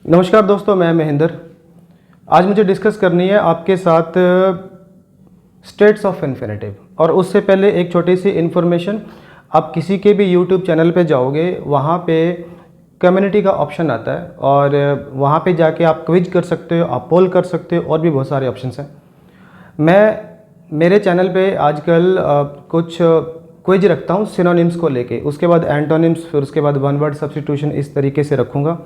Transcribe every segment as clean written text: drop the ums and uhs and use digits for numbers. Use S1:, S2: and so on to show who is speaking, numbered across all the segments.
S1: नमस्कार दोस्तों, मैं महेंद्र। आज मुझे डिस्कस करनी है आपके साथ स्टेट्स ऑफ इन्फिनेटिव। और उससे पहले एक छोटी सी इन्फॉर्मेशन, आप किसी के भी यूट्यूब चैनल पे जाओगे, वहाँ पे कम्युनिटी का ऑप्शन आता है और वहाँ पे जाके आप क्विज कर सकते हो, आप पोल कर सकते हो और भी बहुत सारे ऑप्शंस हैं। मेरे चैनल पे आजकल कुछ क्विज रखता हूँ सिनोनिम्स को लेके, उसके बाद एंटोनिम्स, फिर उसके बाद वन वर्ड सब्स्टिट्यूशन, इस तरीके से रखूँगा।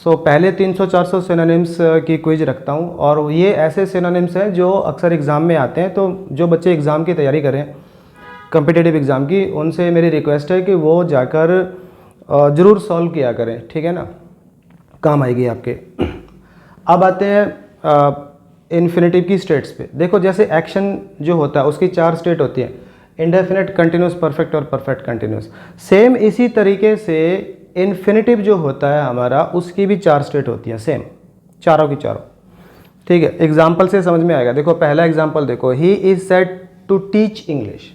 S1: पहले 300-400 सिनोनिम्स की क्विज रखता हूँ और ये ऐसे सिनोनिम्स हैं जो अक्सर एग्ज़ाम में आते हैं। तो जो बच्चे एग्ज़ाम की तैयारी करें, कॉम्पिटिटिव एग्ज़ाम की, उनसे मेरी रिक्वेस्ट है कि वो जाकर ज़रूर सॉल्व किया करें, ठीक है ना, काम आएगी आपके। अब आते हैं इन्फिनेटिव की स्टेट्स पे। देखो, जैसे एक्शन जो होता है उसकी 4 स्टेट होती हैं, इंडेफिनिट, कंटिन्यूस, परफेक्ट और परफेक्ट कंटिन्यूस। सेम इसी तरीके से इन्फिनेटिव जो होता है हमारा, उसकी भी 4 स्टेट होती हैं, सेम, चारों की चारों, ठीक है। एग्जाम्पल से समझ में आएगा। देखो, पहला एग्जाम्पल देखो, he is said to teach English,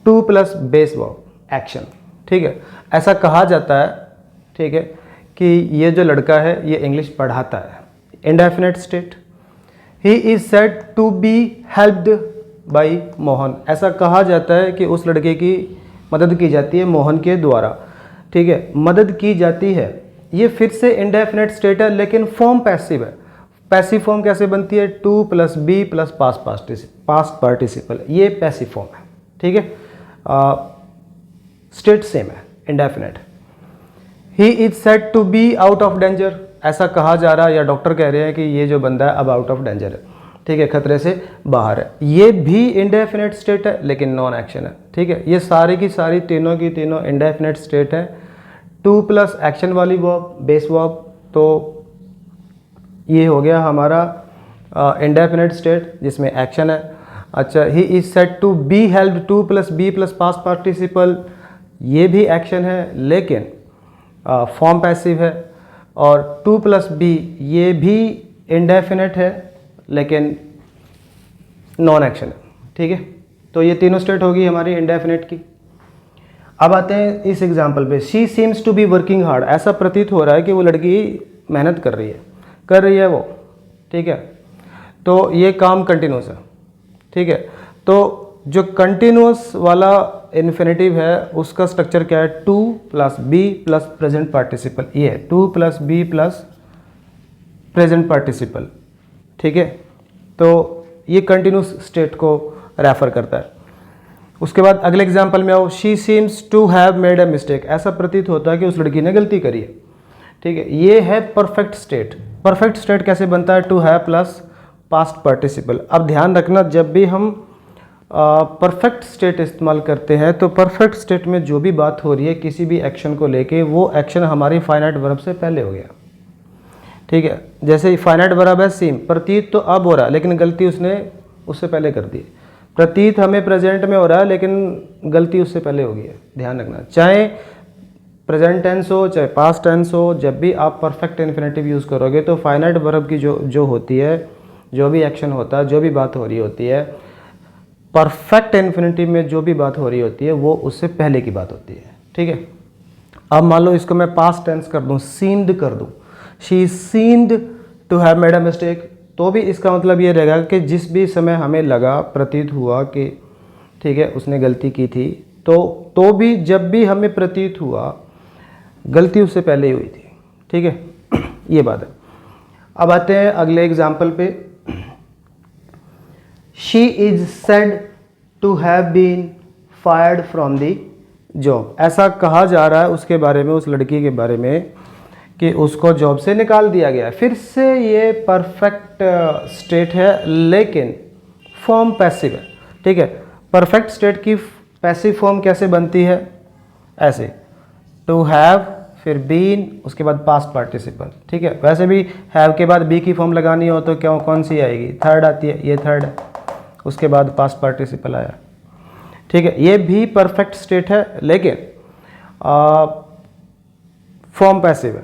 S1: 2 plus base verb, action, ठीक है। ऐसा कहा जाता है, ठीक है, कि ये जो लड़का है ये इंग्लिश पढ़ाता है, indefinite state. He is said to be helped by Mohan, ऐसा कहा जाता है कि उस लड़के की मदद की जाती है मोहन के द्वारा, ठीक है, मदद की जाती है। ये फिर से इंडेफिनिट स्टेट है, लेकिन फॉर्म पैसिव है। पैसिव फॉर्म कैसे बनती है? 2 plus be plus past participle, ये पैसिव फॉर्म है, ठीक है। स्टेट सेम है, indefinite. He is said to be out of danger, ऐसा कहा जा रहा है या डॉक्टर कह रहे हैं कि ये जो बंदा है अब आउट ऑफ डेंजर है, ठीक है, खतरे से बाहर है। ये भी इंडेफिनिट स्टेट है लेकिन नॉन एक्शन है, ठीक है। ये सारी की सारी तीनों की तीनों इंडेफिनिट स्टेट है। 2 प्लस एक्शन वाली वर्ब, बेस वर्ब, तो ये हो गया हमारा इंडेफिनिट स्टेट जिसमें एक्शन है। अच्छा, he is said to be helped, 2 plus be plus past participle, ये भी एक्शन है लेकिन फॉर्म पैसिव है। और 2 प्लस बी, ये भी इंडेफिनिट है लेकिन नॉन एक्शन है, ठीक है। तो ये तीनों स्टेट होगी हमारी इंडेफिनिट की। अब आते हैं इस एग्जाम्पल पे, she seems to be working hard, ऐसा प्रतीत हो रहा है कि वो लड़की मेहनत कर रही है वो, ठीक है। तो ये काम कंटिन्यूस है, ठीक है। तो जो कंटिन्यूस वाला इन्फिनेटिव है उसका स्ट्रक्चर क्या है? 2 plus be plus present participle, ये है 2 plus be plus present participle, ठीक है। तो ये कंटिन्यूस स्टेट को रेफर करता है। उसके बाद अगले एग्जाम्पल में आओ, she seems to have made a mistake, ऐसा प्रतीत होता है कि उस लड़की ने गलती करी है, ठीक है। ये है परफेक्ट स्टेट। परफेक्ट स्टेट कैसे बनता है? To have plus past participle. अब ध्यान रखना, जब भी हम परफेक्ट स्टेट इस्तेमाल करते हैं तो परफेक्ट स्टेट में जो भी बात हो रही है किसी भी एक्शन को लेके, वो एक्शन हमारी फाइनाइट वर्ब से पहले हो गया, ठीक है। जैसे फाइनाइट वर्ब है सीम, प्रतीत तो अब हो रहा है लेकिन गलती उसने उससे पहले कर दी। प्रतीत हमें प्रेजेंट में हो रहा है लेकिन गलती उससे पहले हो गई है, ध्यान रखना। चाहे प्रेजेंट टेंस हो चाहे पास्ट टेंस हो, जब भी आप परफेक्ट इन्फिनेटिव यूज़ करोगे तो फाइनाइट वर्ब की जो होती है, जो भी एक्शन होता है, जो भी बात हो रही होती है, परफेक्ट इन्फिनेटिव में जो भी बात हो रही होती है वो उससे पहले की बात होती है, ठीक है। अब मान लो इसको मैं पास्ट टेंस कर दूं, सीम्ड कर दूं, she seemed to have made a mistake, तो भी इसका मतलब ये रहेगा कि जिस भी समय हमें लगा, प्रतीत हुआ कि ठीक है उसने गलती की थी, तो भी जब भी हमें प्रतीत हुआ गलती उससे पहले ही हुई थी, ठीक है। ये बात है। अब आते हैं अगले एग्जाम्पल पे, she is said to have been fired from the job, ऐसा कहा जा रहा है उसके बारे में, उस लड़की के बारे में, कि उसको जॉब से निकाल दिया गया। फिर से ये परफेक्ट स्टेट है लेकिन फॉर्म पैसिव है, ठीक है। परफेक्ट स्टेट की पैसिव फॉर्म कैसे बनती है? ऐसे, टू हैव, फिर बीन, उसके बाद पास्ट पार्टिसिपल, ठीक है। वैसे भी हैव के बाद बी की फॉर्म लगानी हो तो क्यों, कौन सी आएगी? थर्ड आती है, ये थर्ड है, उसके बाद पास्ट पार्टिसिपल आया, ठीक है। ये भी परफेक्ट स्टेट है लेकिन फॉर्म पैसिव है,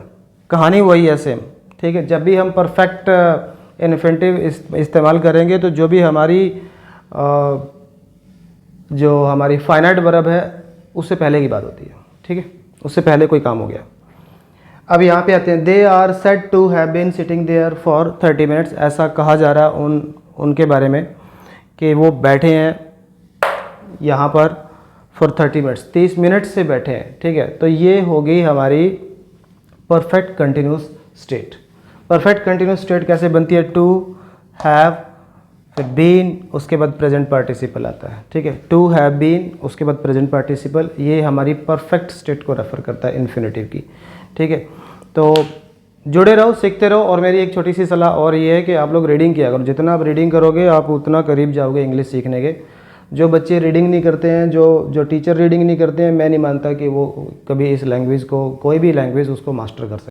S1: कहानी वही है सेम, ठीक है। जब भी हम परफेक्ट इन्फिनेटिव इस्तेमाल करेंगे तो जो भी हमारी फाइनाइट वर्ब है उससे पहले की बात होती है, ठीक है, उससे पहले कोई काम हो गया। अब यहाँ पे आते हैं, they are said to have been sitting there for 30 minutes. ऐसा कहा जा रहा है उनके बारे में कि वो बैठे हैं यहाँ पर फॉर 30 मिनट्स, 30 मिनट से बैठे हैं। ठीक है, तो ये हो गई हमारी perfect continuous state. Perfect continuous state कैसे बनती है? टू हैव, फिर बीन, उसके बाद प्रेजेंट पार्टिसिपल आता है। ठीक है, टू हैव बीन, उसके बाद प्रेजेंट पार्टिसिपल, ये हमारी परफेक्ट स्टेट को रेफर करता है इन्फिनेटिव की। ठीक है, तो जुड़े रहो, सीखते रहो। और मेरी एक छोटी सी सलाह और ये है कि आप लोग रीडिंग किया करो। जितना आप रीडिंग करोगे आप उतना करीब जाओगे इंग्लिश सीखने के। जो बच्चे रीडिंग नहीं करते हैं, जो टीचर रीडिंग नहीं करते हैं, मैं नहीं मानता कि वो कभी इस लैंग्वेज को, कोई भी लैंग्वेज उसको मास्टर कर सकते।